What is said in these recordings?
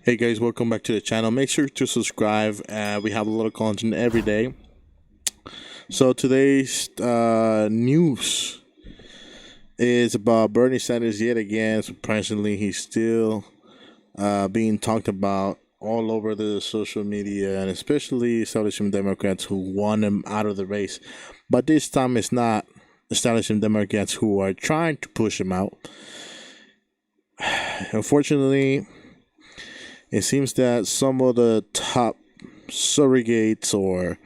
Hey guys, welcome back to the channel. Make sure to subscribe. We have a lot of content every day. So today's news is about Bernie Sanders yet again. Surprisingly, he's still being talked about all over the social media, and especially establishment Democrats who want him out of the race. But this time, it's not establishment Democrats who are trying to push him out. Unfortunately, it seems that some of the top surrogates or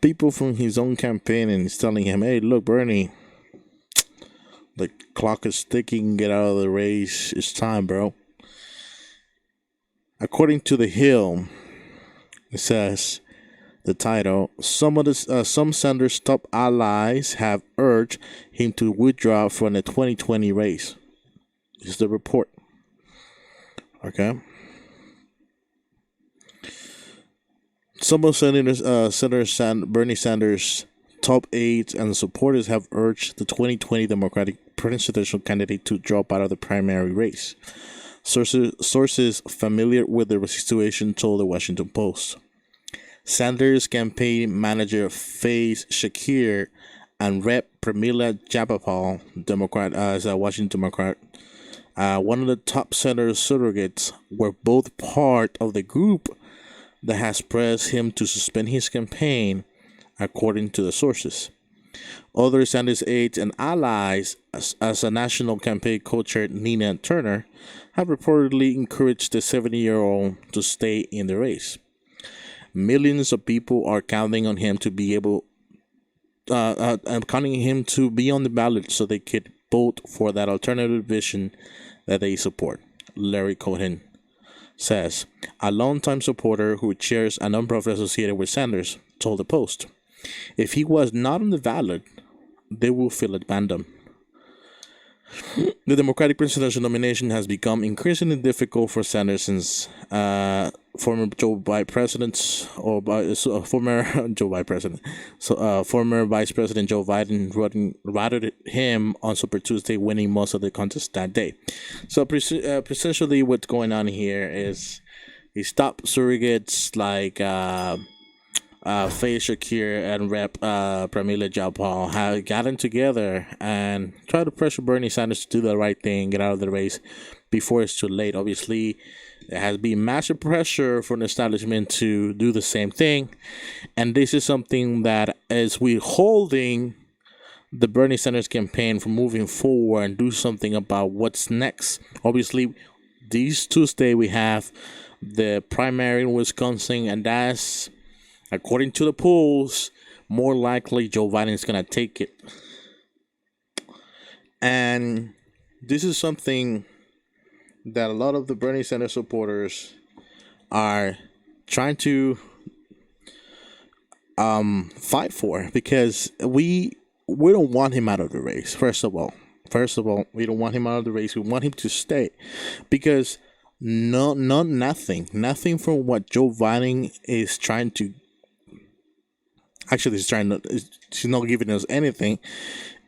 people from his own campaign and is telling him, "Hey, look, Bernie, the clock is ticking. Get out of the race. It's time, bro." According to the Hill, it says the title: some Sanders' top allies have urged him to withdraw from the 2020 race. This is the report. Okay. Some of Bernie Sanders' top aides and supporters have urged the 2020 Democratic presidential candidate to drop out of the primary race. Sources familiar with the situation told the Washington Post. Sanders' campaign manager Faye Shakir and Rep. Pramila Jayapal, Democrat, as a Washington Democrat, one of the top Sanders surrogates, were both part of the group that has pressed him to suspend his campaign, according to the sources. Other Sanders aides and allies, as a national campaign co-chair Nina Turner, have reportedly encouraged the 70-year-old to stay in the race. Millions of people are counting on him to be on the ballot so they could vote for that alternative vision that they support. Larry Cohen says, a longtime supporter who chairs a nonprofit associated with Sanders, told the Post. If he was not on the ballot, they will feel abandoned. The Democratic presidential nomination has become increasingly difficult for Sanders since former Vice President Joe Biden routed him on Super Tuesday, winning most of the contest that day. So essentially, what's going on here is his top surrogates like Faye Shakir and Rep. Pramila Jayapal have gotten together and tried to pressure Bernie Sanders to do the right thing, get out of the race before it's too late. Obviously, there has been massive pressure from the establishment to do the same thing, and this is something that is withholding the Bernie Sanders campaign from moving forward and do something about what's next. Obviously, this Tuesday we have the primary in Wisconsin, and that's, according to the polls, more likely Joe Biden is going to take it. And this is something that a lot of the Bernie Sanders supporters are trying to fight for, because we don't want him out of the race. First of all, we don't want him out of the race. We want him to stay, because nothing from what Joe Biden is trying to. Actually, she's not giving us anything.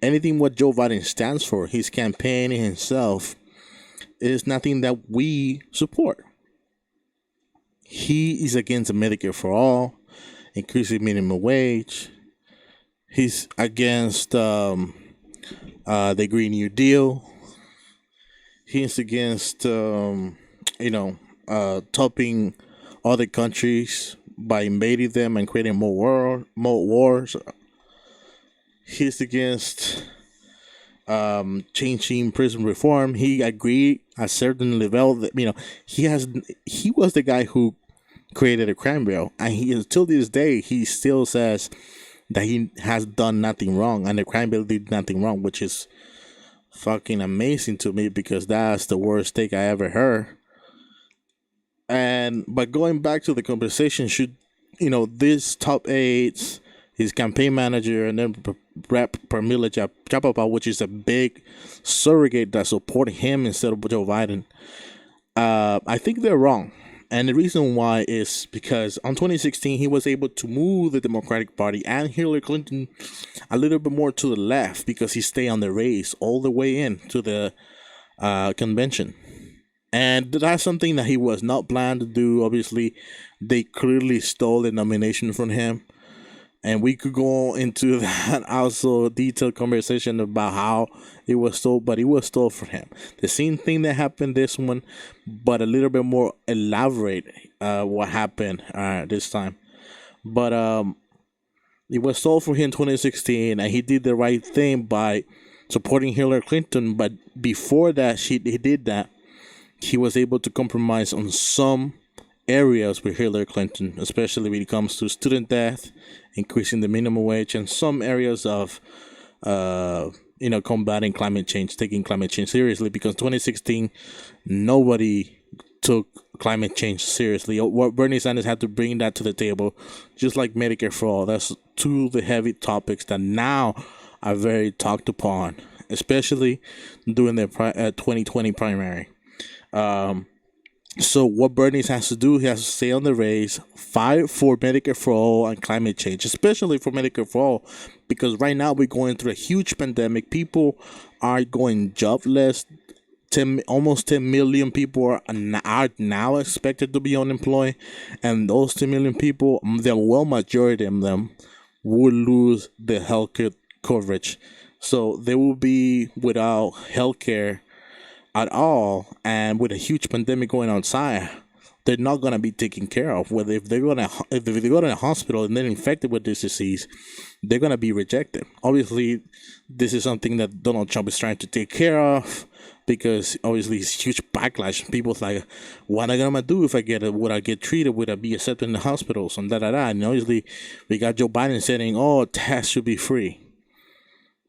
Anything what Joe Biden stands for, his campaign himself, is nothing that we support. He is against Medicare for all, increasing minimum wage. He's against the Green New Deal. He's against topping other countries by invading them and creating more wars. He's against changing prison reform. He agreed at certain level that he was the guy who created a crime bill, and till this day he still says that he has done nothing wrong and the crime bill did nothing wrong, which is fucking amazing to me, because that's the worst take I ever heard. But going back to the conversation, should this top aides, his campaign manager, and then Rep. Pramila Jayapal, which is a big surrogate that support him instead of Joe Biden, I think they're wrong. And the reason why is because on 2016 he was able to move the Democratic Party and Hillary Clinton a little bit more to the left, because he stayed on the race all the way in to the convention. And that's something that he was not planned to do. Obviously, they clearly stole the nomination from him. And we could go into that also detailed conversation about how it was stole, but it was stole from him. The same thing that happened this one, but a little bit more elaborate. What happened this time? But it was stole from him in 2016, and he did the right thing by supporting Hillary Clinton. But before that, he did that. He was able to compromise on some areas with Hillary Clinton, especially when it comes to student death, increasing the minimum wage, and some areas of, combating climate change, taking climate change seriously. Because 2016, nobody took climate change seriously. What Bernie Sanders had to bring that to the table, just like Medicare for all. That's two of the heavy topics that now are very talked upon, especially during the 2020 primary. So what Bernie has to do, he has to stay on the race, fight for Medicare for all and climate change, especially for Medicare for all, because right now we're going through a huge pandemic. People are going jobless. Almost 10 million people are now expected to be unemployed, and those 10 million people, the well majority of them, will lose the healthcare coverage. So they will be without healthcare at all, and with a huge pandemic going outside, they're not gonna be taken care of. Whether if they go to a hospital and they're infected with this disease, they're gonna be rejected. Obviously, this is something that Donald Trump is trying to take care of, because obviously it's huge backlash. People's like, what am I gonna do if I get it? Would I get treated? Would I be accepted in the hospitals? And And obviously, we got Joe Biden saying, "Oh, tests should be free."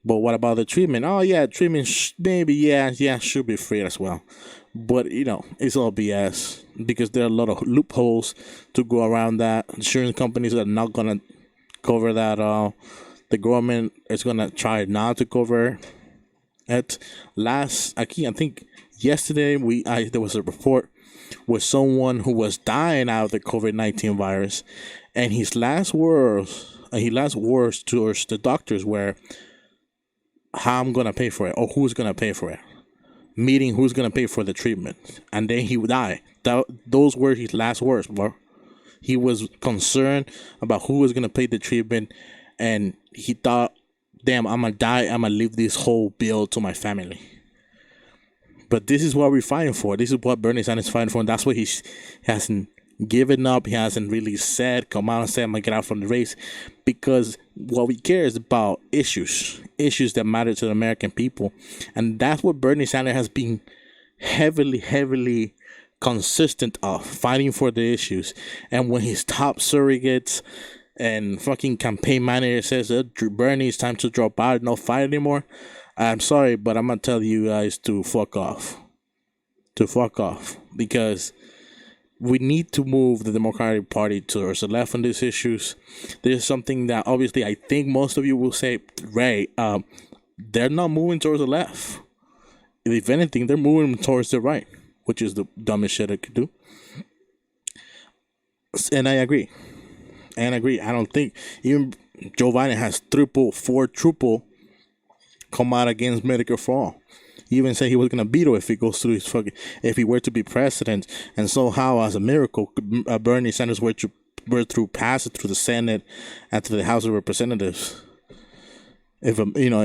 But what about the treatment? Oh yeah, treatment maybe should be free as well. But it's all BS, because there are a lot of loopholes to go around that. Insurance companies are not gonna cover that. The government is gonna try not to cover it. I think yesterday there was a report with someone who was dying out of the COVID-19 virus, and his last words towards the doctors were, how I'm gonna pay for it, or who's gonna pay for it, meaning who's gonna pay for the treatment. And then he would die. Those were his last words, bro. He was concerned about who was gonna pay the treatment, and he thought, damn, I'm gonna die, I'm gonna leave this whole bill to my family. But this is what we're fighting for. This is what Bernie Sanders is fighting for, and that's what he hasn't given up. He hasn't really come out and said, I'm gonna get out from the race, because what we care is about issues that matter to the American people. And that's what Bernie Sanders has been heavily consistent of, fighting for the issues. And when his top surrogates and fucking campaign manager says, Bernie, it's time to drop out, no fight anymore, I'm sorry, but I'm gonna tell you guys to fuck off. Because we need to move the Democratic Party towards the left on these issues. There's something that obviously I think most of you will say, Ray, they're not moving towards the left. If anything, they're moving towards the right, which is the dumbest shit I could do. And I agree. I don't think even Joe Biden has triple come out against Medicare for all. He even said he was gonna veto if he goes through if he were to be president. And somehow, as a miracle, Bernie Sanders were to pass it through the Senate and to the House of Representatives. If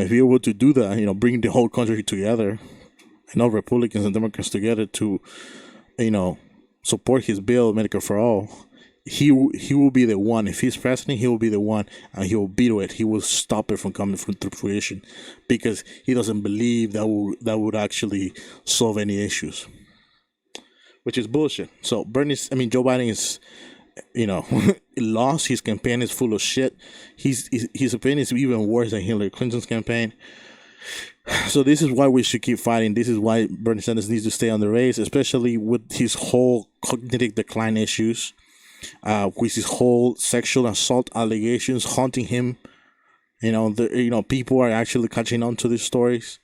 he were to do that, bring the whole country together, and all Republicans and Democrats together to, support his bill, Medicare for all, he will be the one. If he's president, he will be the one, and he will veto it. He will stop it from coming to fruition, because he doesn't believe that would actually solve any issues, which is bullshit. So Joe Biden is, lost. His campaign is full of shit. His campaign is even worse than Hillary Clinton's campaign. So this is why we should keep fighting. This is why Bernie Sanders needs to stay on the race, especially with his whole cognitive decline issues. With his whole sexual assault allegations haunting him. People are actually catching on to these stories.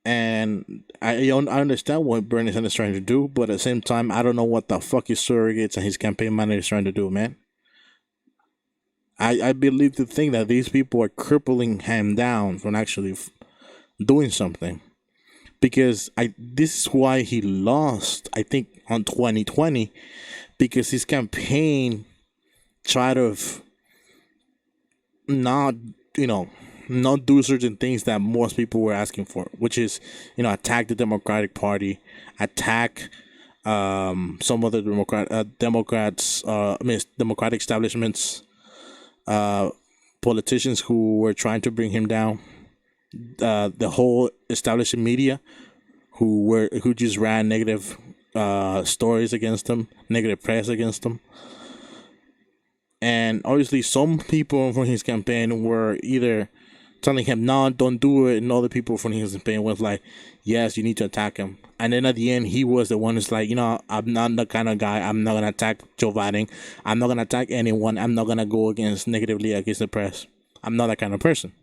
And I understand what Bernie Sanders is trying to do, but at the same time, I don't know what the fuck his surrogates and his campaign manager is trying to do, man. I believe to think that these people are crippling him down from actually doing something. because I this is why he lost. I think on 2020 because his campaign tried to not you know not do certain things that most people were asking for, which is attack the Democratic Party, attack some of the Democrats, Democratic establishments, politicians who were trying to bring him down, the whole establishment media who just ran negative stories against him, negative press against him. And obviously, some people from his campaign were either telling him, no, don't do it. And other people from his campaign was like, yes, you need to attack him. And then at the end, he was the one who's like, I'm not the kind of guy. I'm not going to attack Joe Biden. I'm not going to attack anyone. I'm not going to go negatively against the press. I'm not that kind of person.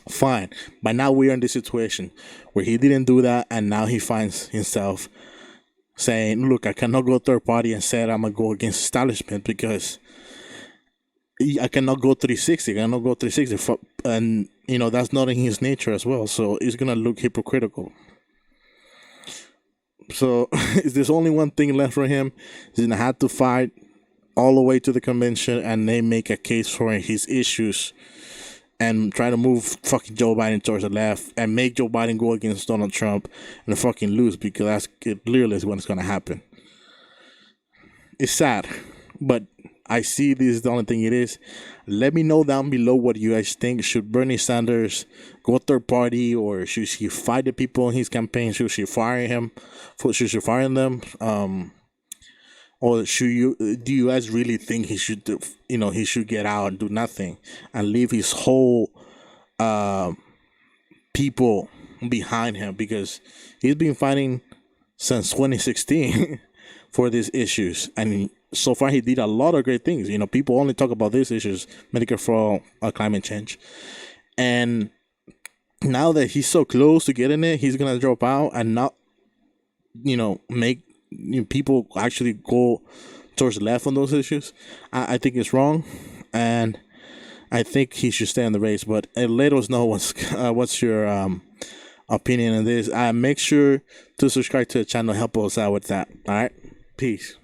Fine. But now we're in this situation where he didn't do that. And now he finds himself saying, look, I cannot go third party and say I'm going to go against establishment because I cannot go 360. I cannot go 360. And, that's not in his nature as well. So it's going to look hypocritical. So there's only one thing left for him. He's going to have to fight all the way to the convention and they make a case for his issues and try to move fucking Joe Biden towards the left and make Joe Biden go against Donald Trump and fucking lose, because that's clearly is what's going to happen. It's sad, but I see this is the only thing it is. Let me know down below what you guys think. Should Bernie Sanders go third party, or should she fight the people in his campaign? Should she fire him? Should she fire them? Or do you guys really think he should he should get out and do nothing and leave his whole people behind him, because he's been fighting since 2016 for these issues, and so far he did a lot of great things. People only talk about these issues, Medicare for all, climate change, and now that he's so close to getting it, he's gonna drop out and not make people actually go towards the left on those issues. I think it's wrong, and I think he should stay in the race. But let us know what's your opinion on this. Make sure to subscribe to the channel. Help us out with that. All right, peace.